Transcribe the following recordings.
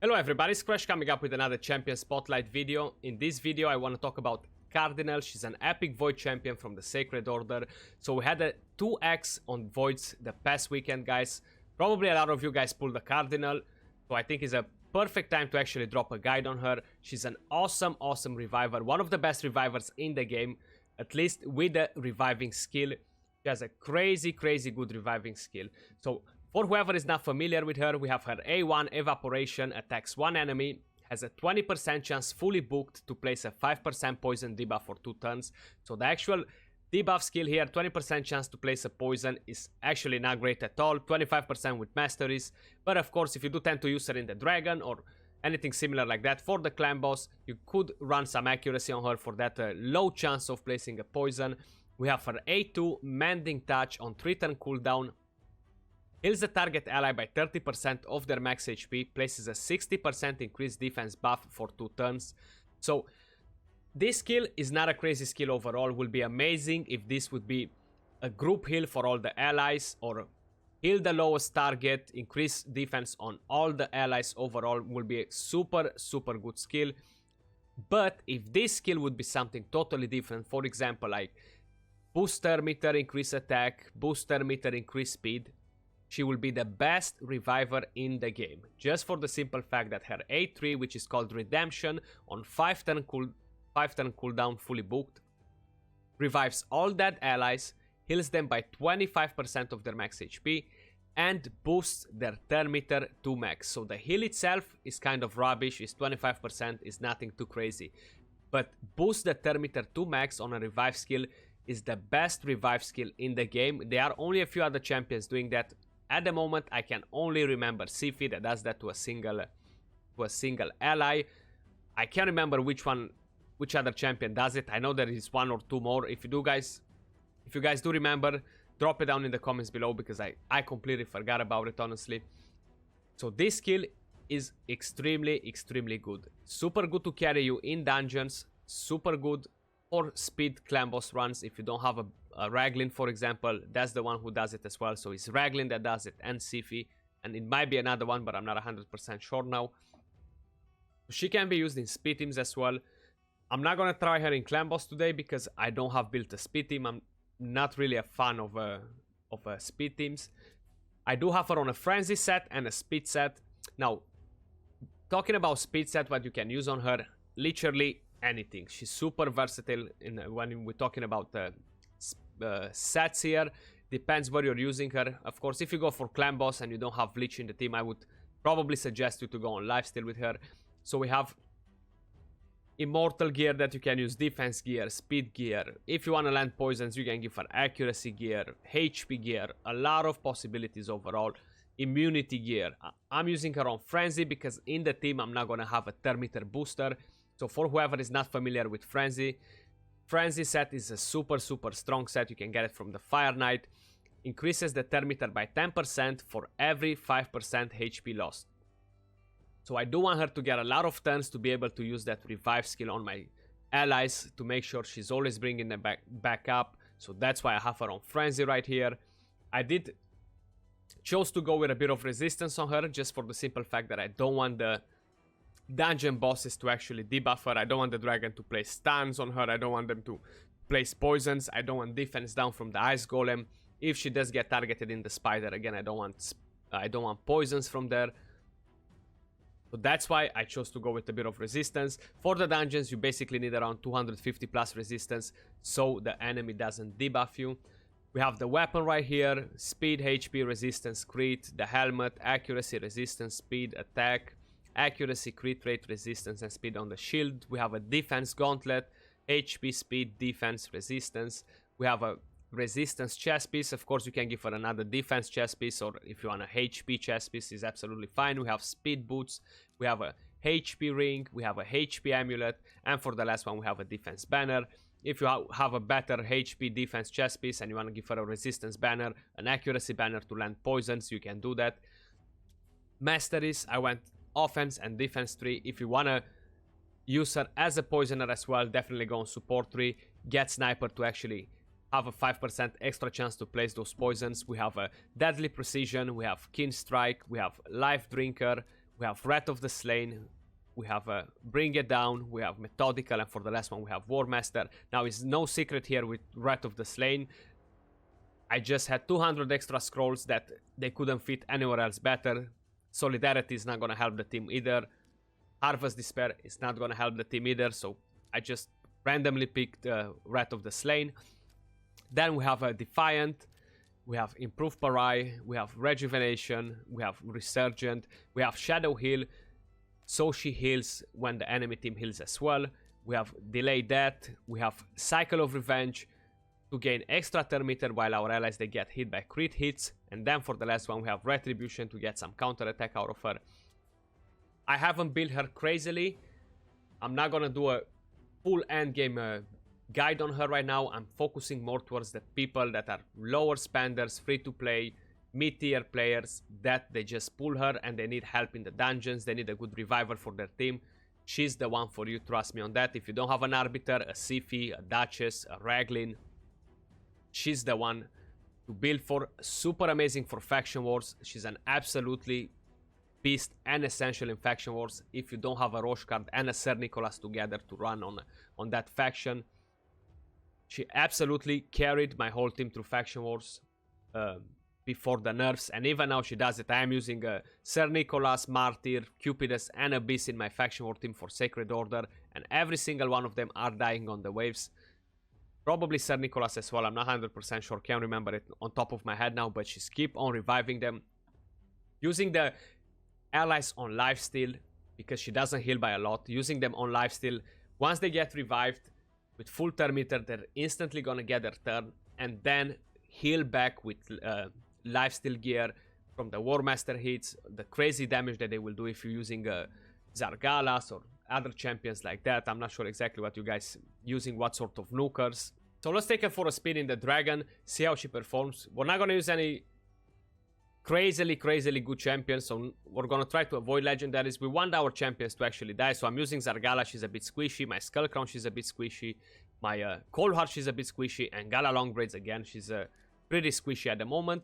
Hello everybody, Skratch coming up with another champion spotlight video. In this video I want to talk about Cardinal. She's an epic void champion from the Sacred Order. So we had a 2x on voids the past weekend, guys. Probably a lot of you guys pulled the Cardinal, so I think it's a perfect time to actually drop a guide on her. She's an awesome reviver, one of the best revivers in the game, at least with the reviving skill. She has a crazy good reviving skill. So for whoever is not familiar with her, we have her A1 Evaporation, attacks one enemy, has a 20% chance fully booked to place a 5% poison debuff for 2 turns. So the actual debuff skill here, 20% chance to place a poison, is actually not great at all. 25% with masteries, but of course if you do tend to use her in the dragon or anything similar like that for the clan boss, you could run some accuracy on her for that low chance of placing a poison. We have her A2 Mending Touch on 3-turn cooldown. Heals the target ally by 30% of their max HP, places a 60% increased defense buff for 2 turns. So this skill is not a crazy skill overall. Will be amazing if this would be a group heal for all the allies, or heal the lowest target, increase defense on all the allies overall. Will be a super good skill. But if this skill would be something totally different, for example like booster meter increase attack, booster meter increase speed, she will be the best reviver in the game. Just for the simple fact that her A3, which is called Redemption, on 5-turn cooldown fully booked, revives all dead allies, heals them by 25% of their max HP, and boosts their turn meter to max. So the heal itself is kind of rubbish, is 25%, is nothing too crazy. But boost the turn meter to max on a revive skill is the best revive skill in the game. There are only a few other champions doing that. At the moment, I can only remember Sifi that does that to a single ally. I can't remember which other champion does it. I know there is 1 or 2 more. If you guys do remember, drop it down in the comments below, because I completely forgot about it, honestly. So this skill is extremely good. Super good to carry you in dungeons. Super good for speed clan boss runs. If you don't have a Raglan, for example, that's the one who does it as well. So it's Raglan that does it, and Sifi, and it might be another one, but I'm not 100% sure now. She can be used in speed teams as well. I'm not gonna try her in clan boss today because I don't have built a speed team. I'm not really a fan of speed teams. I do have her on a frenzy set and a speed set. Now, talking about speed set, what you can use on her, literally anything. She's super versatile when we're talking about sets here. Depends where you're using her. Of course, if you go for clan boss and you don't have Lich in the team, I would probably suggest you to go on lifesteal with her. So we have immortal gear that you can use, defense gear, speed gear. If you want to land poisons, you can give her accuracy gear, HP gear, a lot of possibilities overall. Immunity gear. I'm using her on frenzy because in the team I'm not gonna have a turn meter booster. So for whoever is not familiar with frenzy set is a super strong set. You can get it from the Fire Knight. Increases the turn meter by 10% for every 5% HP lost. So I do want her to get a lot of turns to be able to use that revive skill on my allies to make sure she's always bringing them back up. So that's why I have her on frenzy right here. I chose to go with a bit of resistance on her, just for the simple fact that I don't want the dungeon bosses to actually debuff her. I don't want the dragon to place stuns on her. I don't want them to place poisons. I don't want defense down from the ice golem. If she does get targeted in the spider, again, I don't want poisons from there. So that's why I chose to go with a bit of resistance. For the dungeons, you basically need around 250 plus resistance so the enemy doesn't debuff you. We have the weapon right here: speed, HP, resistance, crit, the helmet, accuracy, resistance, speed, attack, accuracy, crit rate, resistance, and speed on the shield. We have a defense gauntlet, HP, speed, defense, resistance. We have a resistance chest piece. Of course, you can give her another defense chest piece, or if you want a HP chest piece, is absolutely fine. We have speed boots. We have a HP ring. We have a HP amulet. And for the last one, we have a defense banner. If you have a better HP defense chest piece and you want to give her a resistance banner, an accuracy banner to land poisons, you can do that. Masteries, I went offense and defense tree. If you want to use her as a poisoner as well, definitely go on support tree. Get sniper to actually have a 5% extra chance to place those poisons. We have a deadly precision, we have keen strike, we have life drinker, we have Wrath of the Slain, we have Bring It Down, we have Methodical, and for the last one we have War Master. Now it's no secret here with Wrath of the Slain. I just had 200 extra scrolls that they couldn't fit anywhere else better. Solidarity is not gonna help the team either. Harvest Despair is not gonna help the team either, so I just randomly picked Wrath of the Slain. Then we have a Defiant, we have Improved Parai, we have Rejuvenation, we have Resurgent, we have Shadow Heal, so she heals when the enemy team heals as well. We have Delay Death, we have Cycle of Revenge to gain extra turn meter while our allies they get hit by crit hits, and then for the last one we have Retribution to get some counter attack out of her. I haven't built her crazily. I'm not gonna do a full endgame guide on her right now. I'm focusing more towards the people that are lower spenders, free to play, mid-tier players that they just pull her and they need help in the dungeons. They need a good reviver for their team. She's the one for you, trust me on that. If you don't have an Arbiter, a Siphi, a Duchess, a Raglin, she's the one to build for. Super amazing for Faction Wars. She's an absolutely beast and essential in Faction Wars. If you don't have a Roche card and a Sir Nicholas together to run on that faction, she absolutely carried my whole team through Faction Wars before the nerfs, and even now she does it. I am using Sir Nicholas, Martyr, Cupidus, and Abyss in my Faction War team for Sacred Order, and every single one of them are dying on the waves. Probably Sir Nicholas as well, I'm not 100% sure, can't remember it on top of my head now, but she's keep on reviving them. Using the allies on lifesteal, because she doesn't heal by a lot, using them on lifesteal, once they get revived, with full turn meter, they're instantly gonna get their turn, and then heal back with lifesteal gear from the War Master hits, the crazy damage that they will do if you're using Zargalas or other champions like that. I'm not sure exactly what you guys using, what sort of nukers. So let's take her for a spin in the Dragon, see how she performs. We're not gonna use any crazily good champions, so we're gonna try to avoid legendaries. We want our champions to actually die, so I'm using Zargala, she's a bit squishy, my Skullcrown, she's a bit squishy, my Coldheart, she's a bit squishy, and Gala Longbraids again, she's pretty squishy at the moment.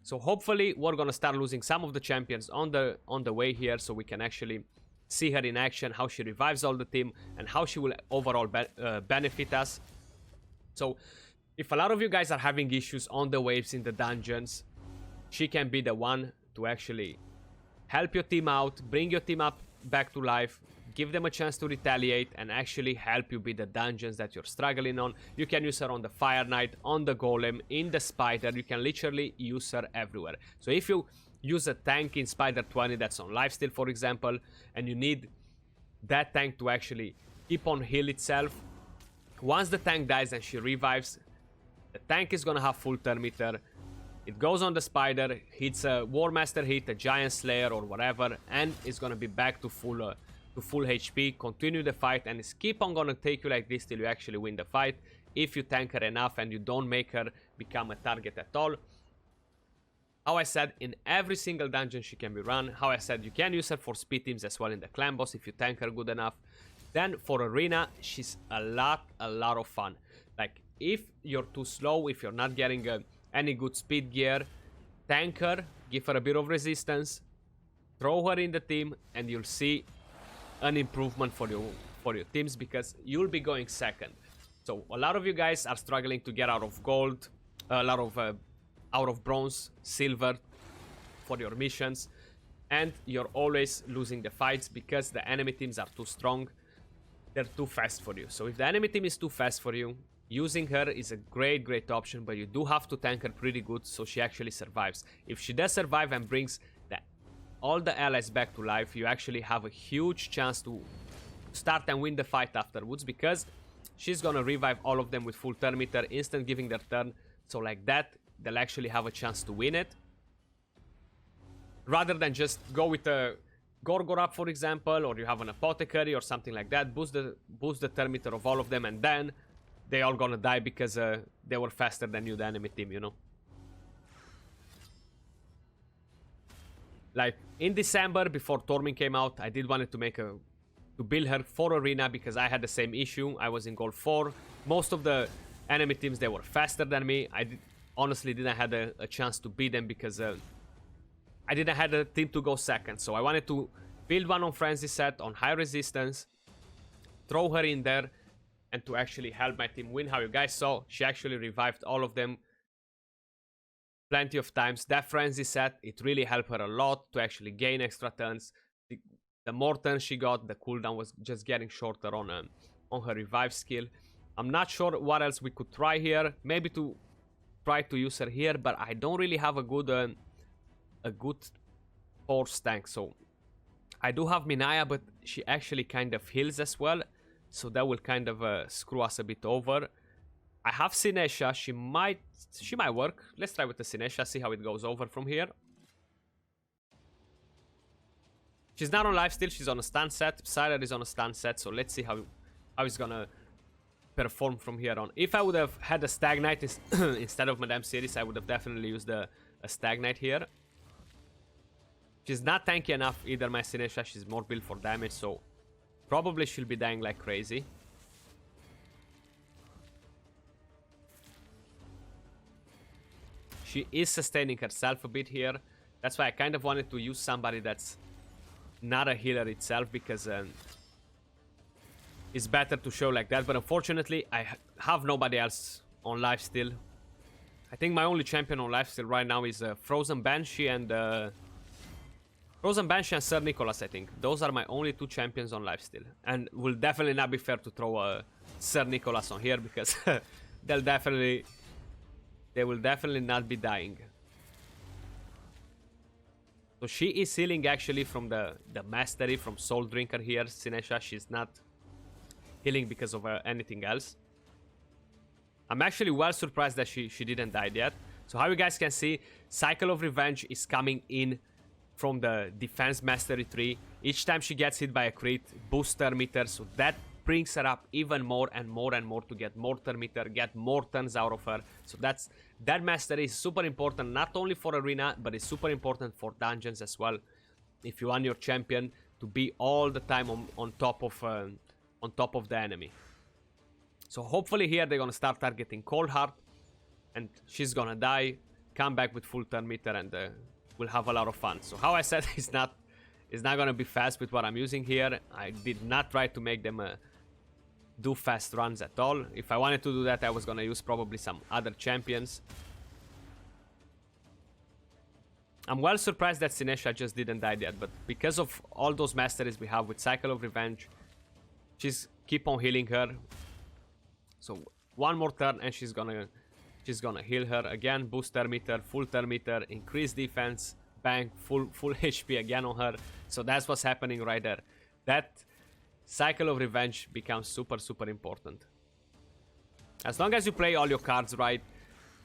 So hopefully we're gonna start losing some of the champions on the way here, so we can actually see her in action, how she revives all the team, and how she will overall benefit us. So if a lot of you guys are having issues on the waves in the dungeons, she can be the one to actually help your team out, bring your team up back to life, give them a chance to retaliate, and actually help you beat the dungeons that you're struggling on. You can use her on the Fire Knight, on the Golem, in the Spider. You can literally use her everywhere. So if you use a tank in Spider 20 that's on lifesteal, for example, and you need that tank to actually keep on heal itself, once the tank dies and she revives, the tank is gonna have full turn meter. It goes on the Spider, hits a War Master hit, a Giant Slayer or whatever, and it's gonna be back to full HP, continue the fight, and it's keep on gonna take you like this till you actually win the fight, if you tank her enough and you don't make her become a target at all. How I said, in every single dungeon she can be run. How I said, you can use her for speed teams as well in the clan boss if you tank her good enough. Then for arena, she's a lot of fun. Like, if you're too slow, if you're not getting any good speed gear, tank her, give her a bit of resistance, throw her in the team, and you'll see an improvement for your teams, because you'll be going second. So a lot of you guys are struggling to get out of gold, a lot of out of bronze, silver for your missions, and you're always losing the fights because the enemy teams are too strong. They're too fast for you. So if the enemy team is too fast for you, using her is a great option, but you do have to tank her pretty good so she actually survives. If she does survive and brings all the allies back to life, you actually have a huge chance to start and win the fight afterwards, because she's gonna revive all of them with full turn meter, instant giving their turn. So like that, they'll actually have a chance to win it, rather than just go with a Gorgorap, for example, or you have an Apothecary or something like that, boost the turn meter of all of them, and then they all gonna die because they were faster than you, the enemy team, you know. Like in December, before Tormin came out, I did wanted to build her for arena, because I had the same issue. I was in gold 4. Most of the enemy teams, they were faster than me. Honestly didn't have a chance to beat them, because I didn't have a team to go second. So I wanted to build one on Frenzy set, on high resistance, throw her in there, and to actually help my team win. How you guys saw, she actually revived all of them plenty of times. That Frenzy set, it really helped her a lot to actually gain extra turns. The more turns she got, the cooldown was just getting shorter on her revive skill. I'm not sure what else we could try here. Maybe to try to use her here, but I don't really have a good force tank. So I do have Minaya, but she actually kind of heals as well. So that will kind of screw us a bit over. I have Sinesha. She might work. Let's try with the Sinesha, see how it goes over from here. She's not on life still. She's on a stun set. Psyler is on a stun set. So let's see how it's gonna perform from here on. If I would have had a Stag Knight instead of Madame Series, I would have definitely used a Stag Knight here. She's not tanky enough either, my Sinesha. She's more built for damage, so probably she'll be dying like crazy. She is sustaining herself a bit here. That's why I kind of wanted to use somebody that's not a healer itself, because it's better to show like that. But unfortunately, I have nobody else on life still. I think my only champion on life still right now is Frozen Banshee and Sir Nicholas, I think. Those are my only two champions on life still. And will definitely not be fair to throw Sir Nicholas on here, because they will definitely not be dying. So she is healing actually from the mastery, from Soul Drinker here, Sinesha. She's not healing because of anything else. I'm actually well surprised that she didn't die yet. So how you guys can see, Cycle of Revenge is coming in from the Defense Mastery tree. Each time she gets hit by a crit, boosts her meter, so that brings her up even more and more and more to get more turn meter, get more turns out of her. So that mastery is super important, not only for arena, but it's super important for dungeons as well. If you want your champion to be all the time on top of the enemy. So hopefully here they're gonna start targeting Cold Heart, and she's gonna die, come back with full turn meter, and we'll have a lot of fun. So how I said, it's not gonna be fast with what I'm using here. I did not try to make them do fast runs at all. If I wanted to do that, I was gonna use probably some other champions. I'm well surprised that Sinesha just didn't die yet, but because of all those masteries we have with Cycle of Revenge, she's keep on healing her. So one more turn and she's gonna heal her again, boost her meter, full turn meter, increase defense, bang, full HP again on her. So that's what's happening right there. That Cycle of Revenge becomes super important. As long as you play all your cards right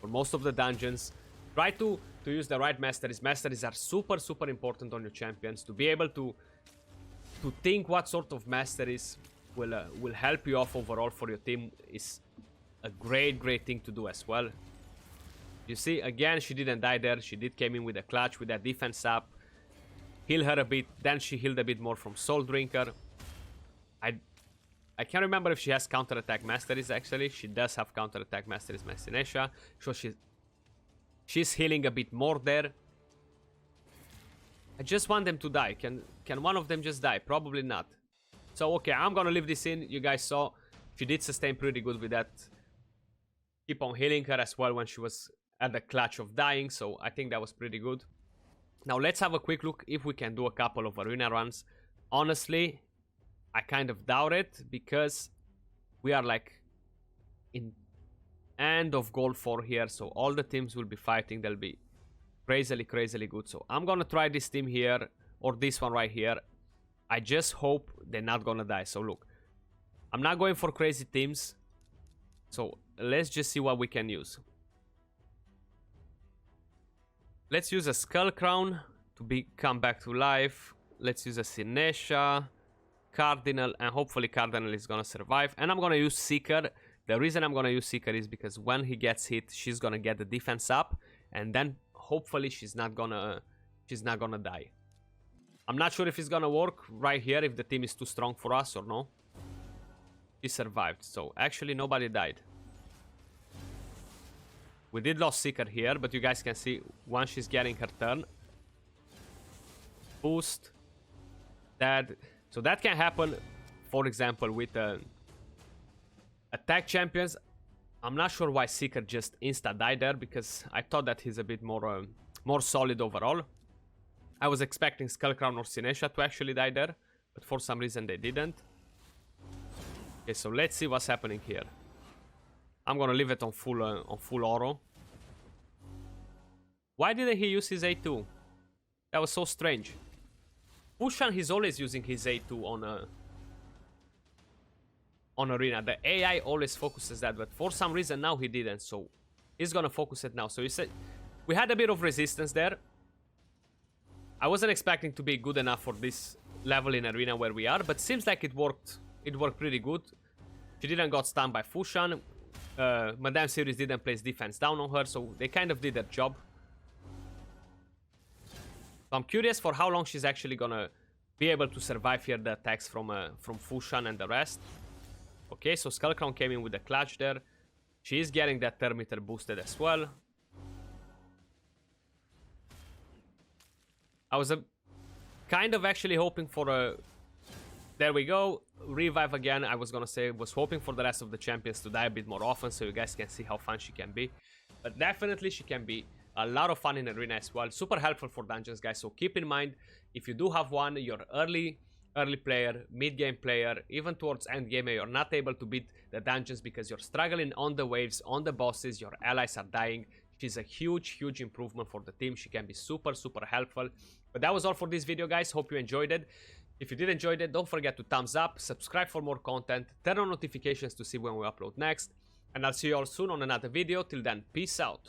for most of the dungeons, try to use the right masteries. Masteries are super important on your champions. To be able to think what sort of masteries will help you off overall for your team is a great thing to do as well. You see, again, she didn't die there. She did came in with a clutch with that defense up, heal her a bit, then she healed a bit more from Soul Drinker. I can't remember if she has counter-attack masteries. Actually, she does have counter-attack masteries, my Sinesha. So she's healing a bit more there. I just want them to die. Can one of them just die? Probably not. So okay, I'm gonna leave this in. You guys saw she did sustain pretty good with that. Keep on healing her as well when she was at the clutch of dying. So I think that was pretty good. Now let's have a quick look if we can do a couple of arena runs. Honestly, I kind of doubt it, because we are like in end of Gold 4 here. So all the teams will be fighting. They'll be crazily good. So I'm gonna try this team here, or this one right here. I just hope they're not gonna die. So look, I'm not going for crazy teams. So let's just see what we can use. Let's use a Skull Crown to come back to life. Let's use a Sinesha, Cardinal, and hopefully Cardinal is gonna survive. And I'm gonna use Seeker. The reason I'm gonna use Seeker is because when he gets hit, she's gonna get the defense up, and then hopefully she's not gonna die. I'm not sure if it's gonna work right here, if the team is too strong for us or no. He survived, so actually nobody died. We did lose Seeker here, but you guys can see once she's getting her turn, boost, So that can happen, for example, with attack champions. I'm not sure why Seeker just insta died there, because I thought that he's a bit more solid overall. I was expecting Skullcrown or Sinesha to actually die there, but for some reason they didn't. Okay, so let's see what's happening here. I'm gonna leave it on full oro. Why didn't he use his A2? That was so strange. Fushan, he's always using his A2 on Arena. The AI always focuses that, but for some reason now he didn't, so he's gonna focus it now. So you said we had a bit of resistance there. I wasn't expecting to be good enough for this level in Arena where we are, but seems like it worked pretty good. She didn't got stunned by Fushan. Madame Series didn't place defense down on her, so they kind of did their job. So I'm curious for how long she's actually gonna be able to survive here the attacks from Fushan and the rest. Okay, so Skullcrown came in with the clutch there. She is getting that thermometer boosted as well. I was kind of actually hoping for a... There we go. Revive again. I was gonna say, was hoping for the rest of the champions to die a bit more often, so you guys can see how fun she can be. But definitely she can be a lot of fun in Arena as well. Super helpful for dungeons, guys. So keep in mind, if you do have one, you're early player, mid-game player, even towards end game, you're not able to beat the dungeons because you're struggling on the waves, on the bosses, your allies are dying. She's a huge improvement for the team. She can be super helpful. But that was all for this video, guys. Hope you enjoyed it. If you did enjoy it, don't forget to thumbs up, subscribe for more content, turn on notifications to see when we upload next, and I'll see you all soon on another video. Till then, peace out.